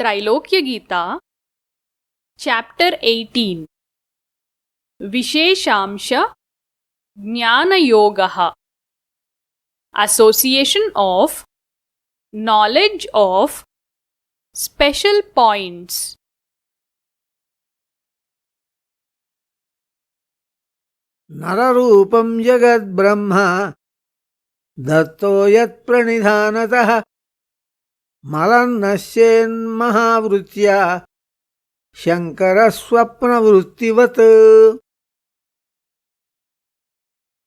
Trailokya Gita, Chapter 18, Viśeṣāṁśa Jñāna Yogaḥ, Association of Knowledge of Special Points. Nararupam Jagad Brahma Datto Yat Pranidhanatah Malannasyen Mahavrutya Shankara Swapna Vruttivat.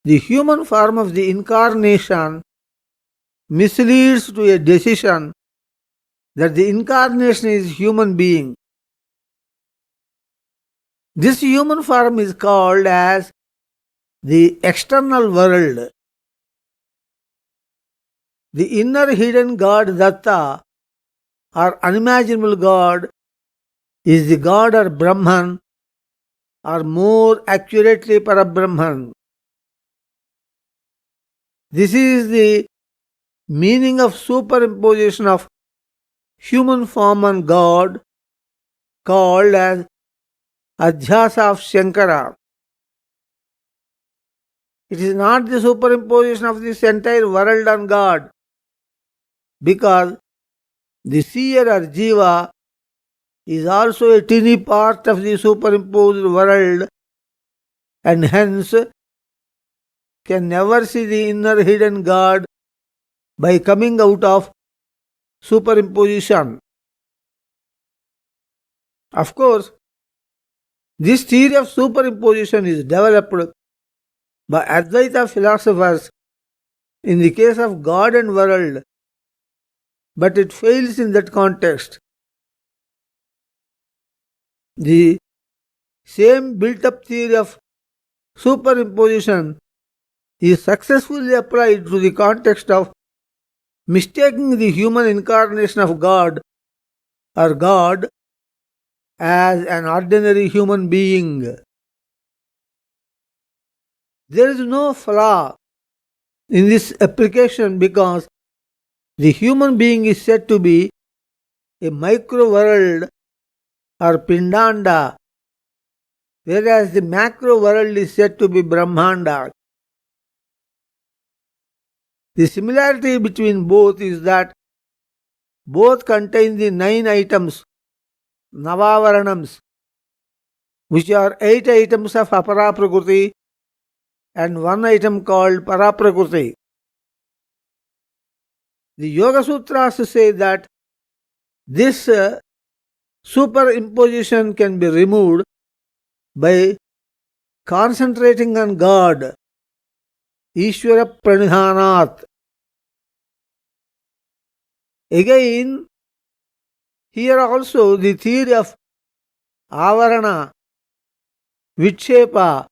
The human form of the incarnation misleads to a decision that the incarnation is human being. This human form is called as the external world. The inner hidden God Datta or unimaginable God is the God or Brahman, or more accurately Parabrahman. This is the meaning of superimposition of human form on God, called as Adhyasa of Shankara. It is not the superimposition of this entire world on God, because the seer or jiva is also a teeny part of the superimposed world, and hence can never see the inner hidden God by coming out of superimposition. Of course, this theory of superimposition is developed by Advaita philosophers in the case of God and world, but it fails in that context. The same built-up theory of superimposition is successfully applied to the context of mistaking the human incarnation of God or God as an ordinary human being. There is no flaw in this application because the human being is said to be a micro world or pindanda, whereas the macro world is said to be Brahmanda. The similarity between both is that both contain the 9 items, Navavaranams, which are 8 items of Aparaprakriti and 1 item called Paraprakriti. The Yoga Sutras say that this superimposition can be removed by concentrating on God, Ishvara Pranidhanat. Again, here also the theory of Avarana, Vikshepa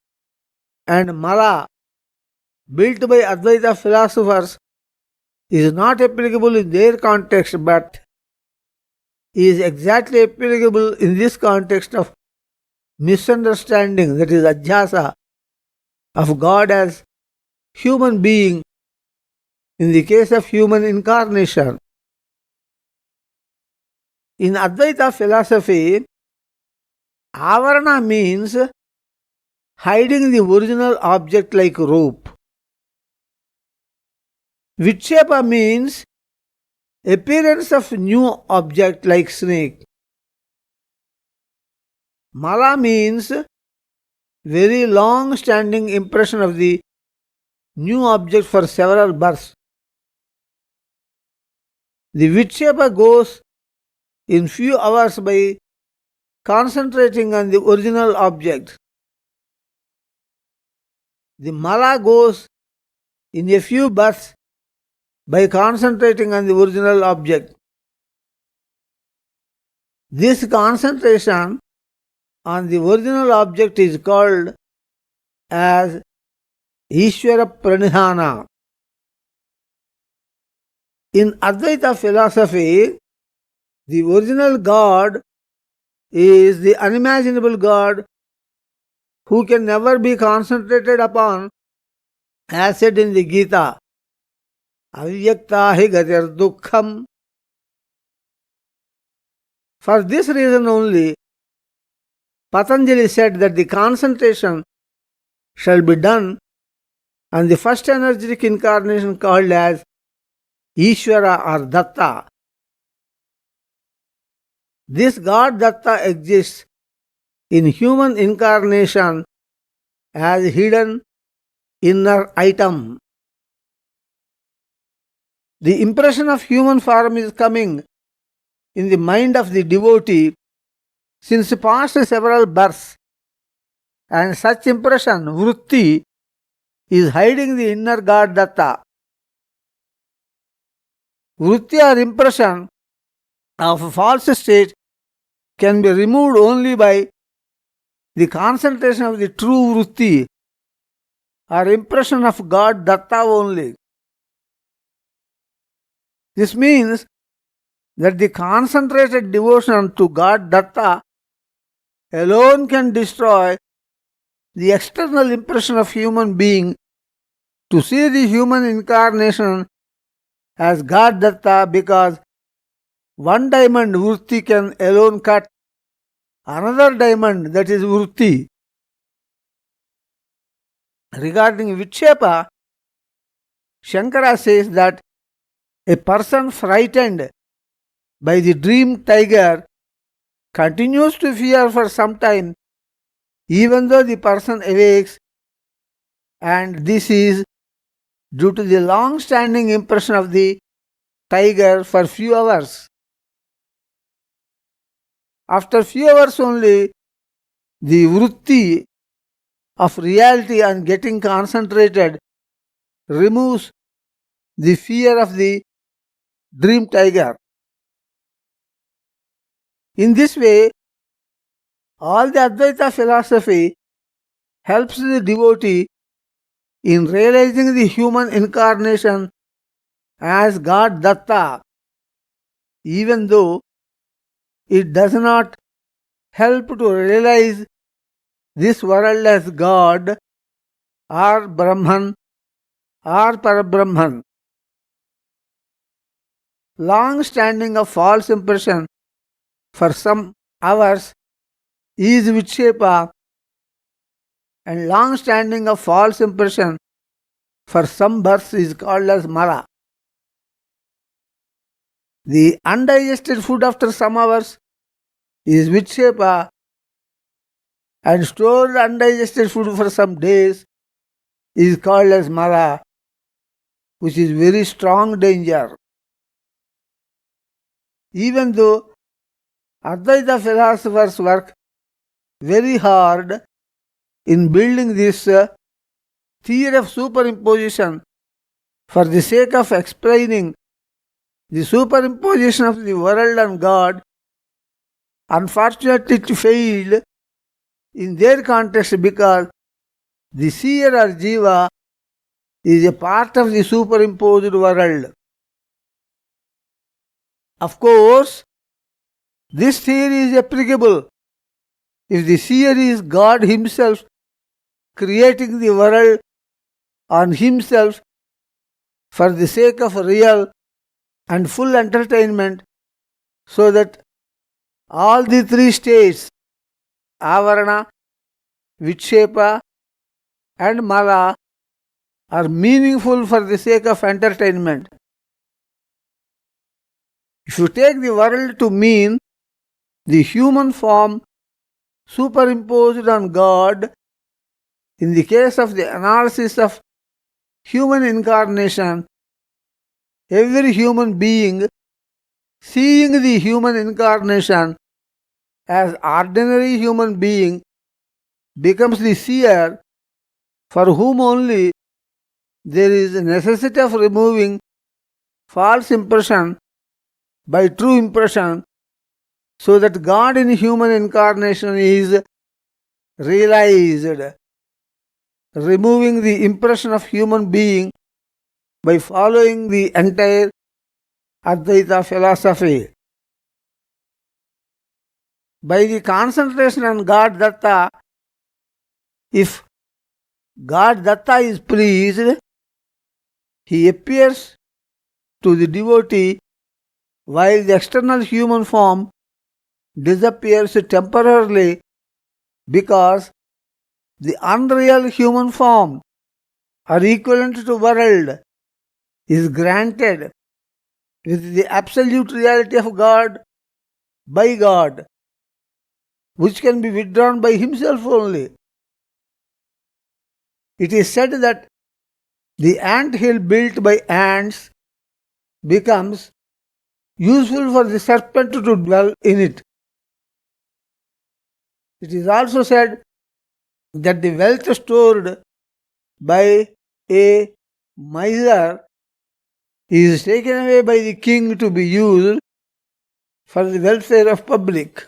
and Mala, built by Advaita philosophers, is not applicable in their context, but is exactly applicable in this context of misunderstanding, that is Adhyasa, of God as human being in the case of human incarnation. In Advaita philosophy, Avarana means hiding the original object like rope. Vikshepa means appearance of new object like snake. Mala means very long standing impression of the new object for several births. The Vikshepa goes in few hours by concentrating on the original object. The Mala goes in a few births by concentrating on the original object. This concentration on the original object is called as Ishvara Pranidhana. In Advaita philosophy, the original God is the unimaginable God who can never be concentrated upon, as said in the Gita, Avyakta hi gatir dukkham. For this reason only, Patanjali said that the concentration shall be done on the first energetic incarnation called as Ishvara or Datta. This God Datta exists in human incarnation as hidden inner item. The impression of human form is coming in the mind of the devotee since past several births, and such impression, vritti, is hiding the inner God Datta. Vritti or impression of a false state can be removed only by the concentration of the true vritti or impression of God Datta only. This means that the concentrated devotion to God Datta alone can destroy the external impression of human being to see the human incarnation as God Datta, because one diamond vritti can alone cut another diamond, that is vritti. Regarding Viśeṣāṁśa, Shankara says that a person frightened by the dream tiger continues to fear for some time even though the person awakes, and this is due to the long-standing impression of the tiger for few hours. After few hours only, the vritti of reality on getting concentrated removes the fear of the dream tiger. In this way, all the Advaita philosophy helps the devotee in realizing the human incarnation as God Datta, even though it does not help to realize this world as God or Brahman or Parabrahman. Long standing of false impression for some hours is Viśeṣāṁśa, and long standing of false impression for some births is called as Mala. The undigested food after some hours is Viśeṣāṁśa, and stored undigested food for some days is called as Mala, which is very strong danger. Even though Advaita philosophers work very hard in building this theory of superimposition for the sake of explaining the superimposition of the world on God, unfortunately it failed in their context because the seer or jiva is a part of the superimposed world. Of course, this theory is applicable if the seer is God Himself creating the world on Himself for the sake of real and full entertainment, so that all the three states, Avarana, Viśeṣāṁśa and Mala, are meaningful for the sake of entertainment. If you take the world to mean the human form superimposed on God, in the case of the analysis of human incarnation, every human being seeing the human incarnation as ordinary human being becomes the seer, for whom only there is a necessity of removing false impression by true impression, so that God in human incarnation is realized, removing the impression of human being by following the entire Advaita philosophy. By the concentration on God Datta, if God Datta is pleased, He appears to the devotee while the external human form disappears temporarily because the unreal human form or equivalent to world is granted with the absolute reality of God by God, which can be withdrawn by Himself only. It is said that the ant hill built by ants becomes useful for the serpent to dwell in it. It is also said that the wealth stored by a miser is taken away by the king to be used for the welfare of public.